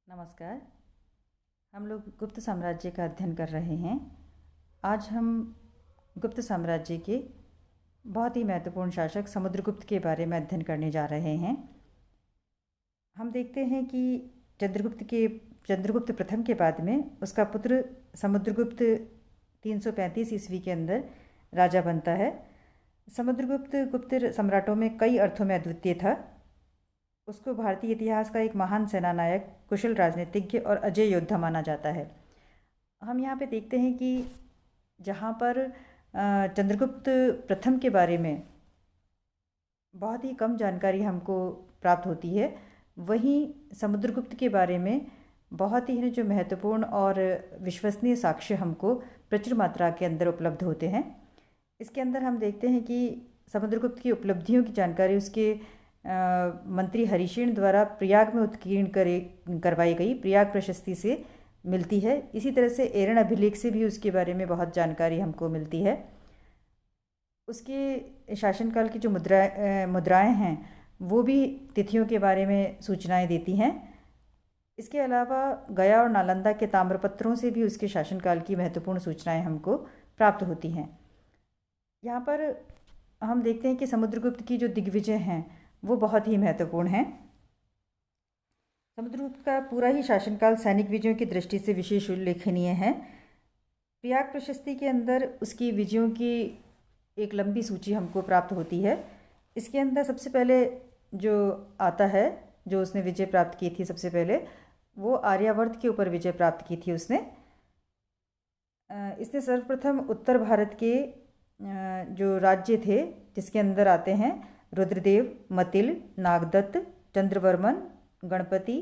नमस्कार। हम लोग गुप्त साम्राज्य का अध्ययन कर रहे हैं। आज हम गुप्त साम्राज्य के बहुत ही महत्वपूर्ण शासक समुद्रगुप्त के बारे में अध्ययन करने जा रहे हैं। हम देखते हैं कि चंद्रगुप्त प्रथम के बाद में उसका पुत्र समुद्रगुप्त 335 ईस्वी के अंदर राजा बनता है। समुद्रगुप्त गुप्त सम्राटों में कई अर्थों में अद्वितीय था। उसको भारतीय इतिहास का एक महान सेनानायक, कुशल राजनीतिज्ञ और अजय योद्धा माना जाता है। हम यहाँ पे देखते हैं कि जहाँ पर चंद्रगुप्त प्रथम के बारे में बहुत ही कम जानकारी हमको प्राप्त होती है, वहीं समुद्रगुप्त के बारे में बहुत ही जो महत्वपूर्ण और विश्वसनीय साक्ष्य हमको प्रचुर मात्रा के अंदर उपलब्ध होते हैं। इसके अंदर हम देखते हैं कि समुद्रगुप्त की उपलब्धियों की जानकारी उसके मंत्री हरिशेन द्वारा प्रयाग में उत्कीर्ण करवाई गई प्रयाग प्रशस्ति से मिलती है। इसी तरह से एरन अभिलेख से भी उसके बारे में बहुत जानकारी हमको मिलती है। उसके शासनकाल की जो मुद्राएं हैं वो भी तिथियों के बारे में सूचनाएं देती हैं। इसके अलावा गया और नालंदा के ताम्रपत्रों से भी उसके शासनकाल की महत्वपूर्ण सूचनाएं हमको प्राप्त होती हैं। यहाँ पर हम देखते हैं कि समुद्रगुप्त की जो दिग्विजय हैं वो बहुत ही महत्वपूर्ण हैं। समुद्रगुप्त का पूरा ही शासनकाल सैनिक विजयों की दृष्टि से विशेष उल्लेखनीय है। प्रयाग प्रशस्ति के अंदर उसकी विजयों की एक लंबी सूची हमको प्राप्त होती है। इसके अंदर सबसे पहले जो आता है, जो उसने विजय प्राप्त की थी, सबसे पहले वो आर्यावर्त के ऊपर विजय प्राप्त की थी उसने। इसने सर्वप्रथम उत्तर भारत के जो राज्य थे, जिसके अंदर आते हैं रुद्रदेव, मतिल, नागदत्त, चंद्रवर्मन, गणपति,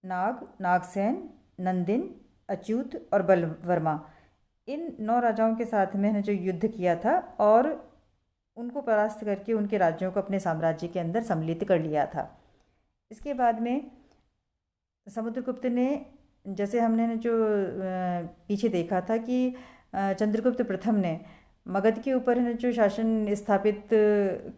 नागसेन, नंदिन, अच्युत और बलवर्मा, इन 9 राजाओं के साथ में जो युद्ध किया था और उनको परास्त करके उनके राज्यों को अपने साम्राज्य के अंदर सम्मिलित कर लिया था। इसके बाद में समुद्रगुप्त ने, जैसे हमने जो पीछे देखा था कि चंद्रगुप्त प्रथम ने मगध के ऊपर जो शासन स्थापित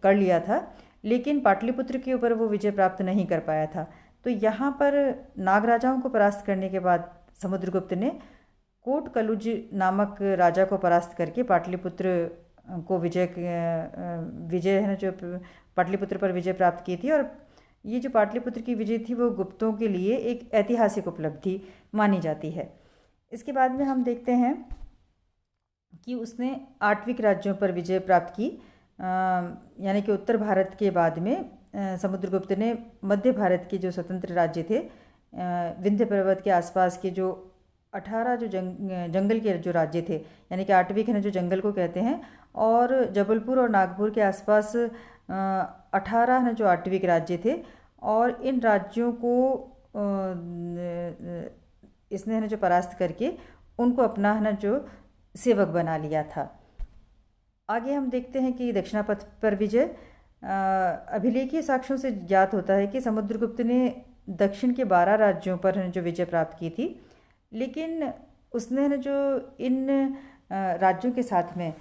कर लिया था, लेकिन पाटलिपुत्र के ऊपर वो विजय प्राप्त नहीं कर पाया था। तो यहाँ पर नाग राजाओं को परास्त करने के बाद समुद्रगुप्त ने कोट कलुज नामक राजा को परास्त करके पाटलिपुत्र को विजय है जो पाटलिपुत्र पर विजय प्राप्त की थी। और ये जो पाटलिपुत्र की विजय थी वो गुप्तों के लिए एक ऐतिहासिक उपलब्धि मानी जाती है। इसके बाद में हम देखते हैं कि उसने आठविक राज्यों पर विजय प्राप्त की, यानी कि उत्तर भारत के बाद में समुद्रगुप्त ने मध्य भारत के जो स्वतंत्र राज्य थे, विंध्य पर्वत के आसपास के जो 18 जो जंगल के जो राज्य थे, यानी कि आठविक है जो जंगल को कहते हैं, और जबलपुर और नागपुर के आसपास 18 है जो आठविक राज्य थे, और इन राज्यों को इसने है जो परास्त करके उनको अपना है ना जो सेवक बना लिया था। आगे हम देखते हैं कि दक्षिणापथ पर विजय, अभिलेखीय साक्ष्यों से ज्ञात होता है कि समुद्रगुप्त ने दक्षिण के 12 राज्यों पर जो विजय प्राप्त की थी, लेकिन उसने जो इन राज्यों के साथ में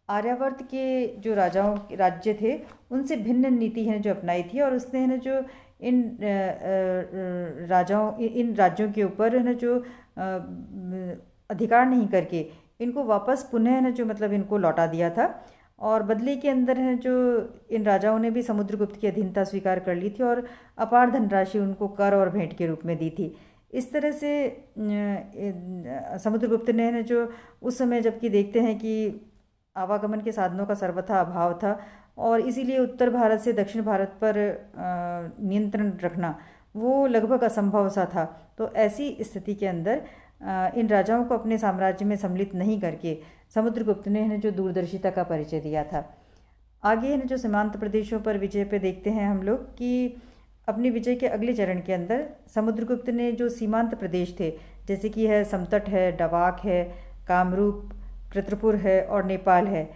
आर्यावर्त के जो राज्य थे उनसे भिन्न नीति है जो अपनाई थी, और उसने है जो इन राज्यों के ऊपर है जो अधिकार नहीं करके इनको वापस पुनः न जो मतलब इनको लौटा दिया था, और बदले के अंदर है जो इन राजाओं ने भी समुद्रगुप्त की अधीनता स्वीकार कर ली थी और अपार धनराशि उनको कर और भेंट के रूप में दी थी। इस तरह से समुद्रगुप्त ने जो उस समय, जबकि देखते हैं कि आवागमन के साधनों का सर्वथा अभाव था और इसीलिए उत्तर भारत से दक्षिण भारत पर नियंत्रण रखना वो लगभग असंभव सा था। तो ऐसी स्थिति के अंदर इन राजाओं को अपने साम्राज्य में सम्मिलित नहीं करके समुद्रगुप्त ने जो दूरदर्शिता का परिचय दिया था। आगे जो सीमांत प्रदेशों पर विजय पे देखते हैं हम लोग कि अपनी विजय के अगले चरण के अंदर समुद्रगुप्त ने जो सीमांत प्रदेश थे, जैसे कि है समतट है, डवाक है, कामरूप, कृतपुर है और नेपाल है,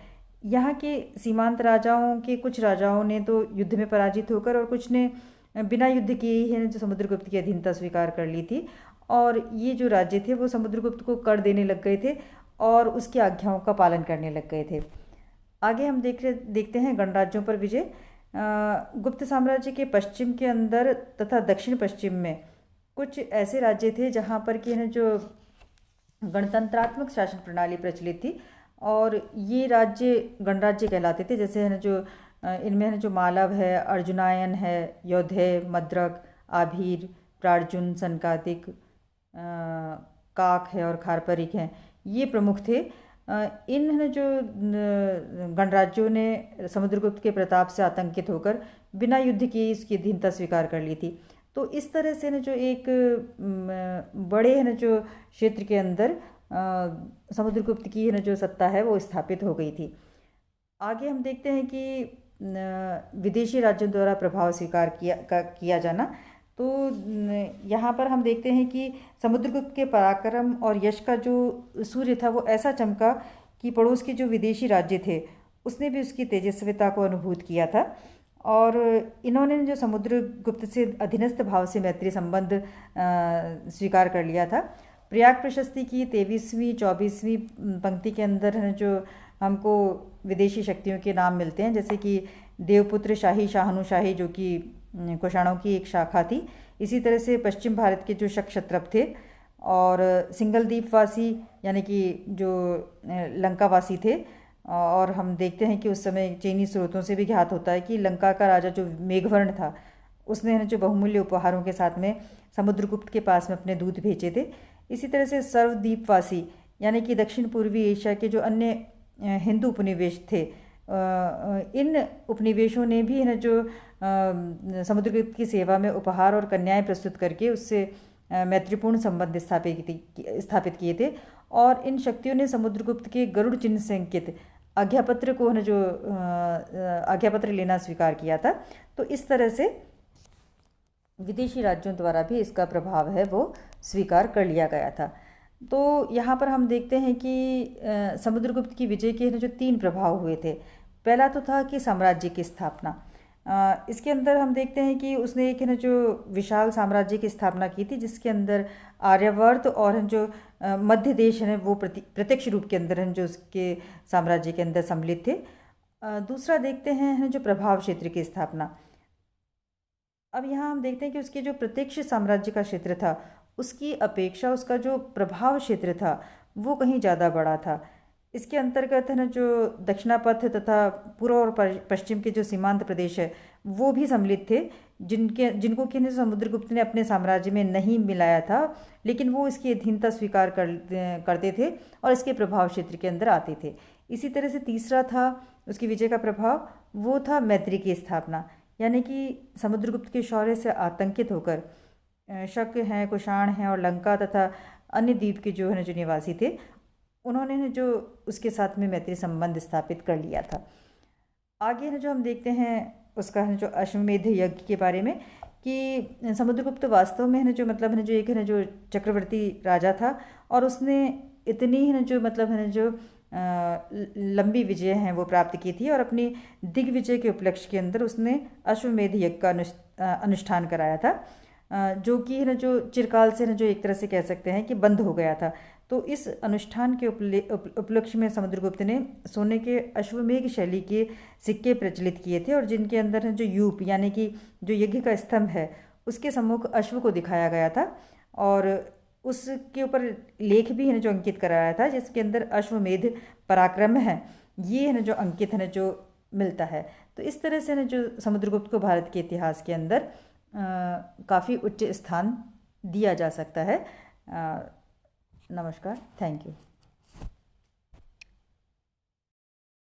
यहाँ के सीमांत राजाओं के कुछ राजाओं ने तो युद्ध में पराजित होकर और कुछ ने बिना युद्ध किए ही है जो समुद्रगुप्त की अधीनता स्वीकार कर ली थी, और ये जो राज्य थे वो समुद्रगुप्त को कर देने लग गए थे और उसकी आज्ञाओं का पालन करने लग गए थे। आगे हम देखते हैं गणराज्यों पर विजय। गुप्त साम्राज्य के पश्चिम के अंदर तथा दक्षिण पश्चिम में कुछ ऐसे राज्य थे जहाँ पर कि है जो गणतंत्रात्मक शासन प्रणाली प्रचलित थी, और ये राज्य गणराज्य कहलाते थे। जैसे है ना जो इनमें है ना जो मालव है, अर्जुनायन है, यौधेय, मद्रक, आभीर, प्रार्जुन, सनकादिक, काक है और खारपरिक हैं, ये प्रमुख थे। इन है ना जो गणराज्यों ने समुद्रगुप्त के प्रताप से आतंकित होकर बिना युद्ध किए इसकी अधीनता स्वीकार कर ली थी। तो इस तरह से ना जो एक बड़े है ना जो क्षेत्र के अंदर समुद्रगुप्त की है ना जो सत्ता है वो स्थापित हो गई थी। आगे हम देखते हैं कि विदेशी राज्यों द्वारा प्रभाव स्वीकार किया जाना। तो यहाँ पर हम देखते हैं कि समुद्रगुप्त के पराक्रम और यश का जो सूर्य था वो ऐसा चमका कि पड़ोस के जो विदेशी राज्य थे उसने भी उसकी तेजस्विता को अनुभूत किया था, और इन्होंने जो समुद्रगुप्त से अधीनस्थ भाव से मैत्री संबंध स्वीकार कर लिया था। प्रयाग प्रशस्ति की 23वीं 24वीं पंक्ति के अंदर है जो हमको विदेशी शक्तियों के नाम मिलते हैं, जैसे कि देवपुत्र शाही, शाहनुशाही जो कि कुषाणों की एक शाखा थी। इसी तरह से पश्चिम भारत के जो शक क्षत्रप थे, और सिंगल द्वीपवासी यानी कि जो लंकावासी थे। और हम देखते हैं कि उस समय चीनी स्रोतों से भी ज्ञात होता है कि लंका का राजा जो मेघवर्ण था उसने जो बहुमूल्य उपहारों के साथ में समुद्रगुप्त के पास में अपने दूत भेजे थे। इसी तरह से सर्वद्वीपवासी यानी कि दक्षिण पूर्वी एशिया के जो अन्य हिंदू उपनिवेश थे, इन उपनिवेशों ने भी है जो समुद्रगुप्त की सेवा में उपहार और कन्याएं प्रस्तुत करके उससे मैत्रीपूर्ण संबंध स्थापित किए थे। और इन शक्तियों ने समुद्रगुप्त के गरुड़ चिन्ह से अंकित आज्ञापत्र को जो आज्ञापत्र लेना स्वीकार किया था। तो इस तरह से विदेशी राज्यों द्वारा भी इसका प्रभाव है वो स्वीकार कर लिया गया था। तो यहाँ पर हम देखते हैं कि समुद्रगुप्त की विजय के जो 3 प्रभाव हुए थे। पहला तो था कि साम्राज्य की स्थापना। इसके अंदर हम देखते हैं कि उसने एक जो विशाल साम्राज्य की स्थापना की थी, जिसके अंदर आर्यावर्त और जो मध्य देश है वो प्रत्यक्ष रूप के अंदर जो उसके साम्राज्य के अंदर सम्मिलित थे। दूसरा देखते हैं जो प्रभाव क्षेत्र की स्थापना। अब यहाँ हम देखते हैं कि उसके जो प्रत्यक्ष साम्राज्य का क्षेत्र था उसकी अपेक्षा उसका जो प्रभाव क्षेत्र था वो कहीं ज़्यादा बड़ा था। इसके अंतर्गत है ना जो दक्षिणापथ तथा पूर्व और पश्चिम के जो सीमांत प्रदेश है वो भी सम्मिलित थे, जिनको कि समुद्रगुप्त ने अपने साम्राज्य में नहीं मिलाया था, लेकिन वो इसकी अधीनता स्वीकार करते थे और इसके प्रभाव क्षेत्र के अंदर आते थे। इसी तरह से तीसरा था उसकी विजय का प्रभाव, वो था मैत्री की स्थापना। यानी कि समुद्रगुप्त के शौर्य से आतंकित होकर शक हैं, कुषाण हैं और लंका तथा अन्य द्वीप के जो है जो निवासी थे उन्होंने जो उसके साथ में मैत्री संबंध स्थापित कर लिया था। आगे है जो हम देखते हैं उसका है जो अश्वमेध यज्ञ के बारे में, कि समुद्रगुप्त वास्तव में है जो मतलब है जो एक है जो चक्रवर्ती राजा था, और उसने इतनी है जो मतलब है जो लंबी विजय हैं वो प्राप्त की थी, और अपनी दिग्विजय के उपलक्ष्य के अंदर उसने अश्वमेध यज्ञ का अनुष्ठान कराया था, जो कि है ना जो चिरकाल से ना जो एक तरह से कह सकते हैं कि बंद हो गया था। तो इस अनुष्ठान के उपलक्ष्य में समुद्रगुप्त ने सोने के अश्वमेध शैली के सिक्के प्रचलित किए थे, और जिनके अंदर जो यूप यानी कि जो यज्ञ का स्तंभ है उसके सम्मुख अश्व को दिखाया गया था, और उसके ऊपर लेख भी है जो अंकित कराया था, जिसके अंदर अश्वमेध पराक्रम है ये है ना जो अंकित है ना जो मिलता है। तो इस तरह से ना जो समुद्रगुप्त को भारत के इतिहास के अंदर काफ़ी उच्च स्थान दिया जा सकता है। नमस्कार, थैंक यू।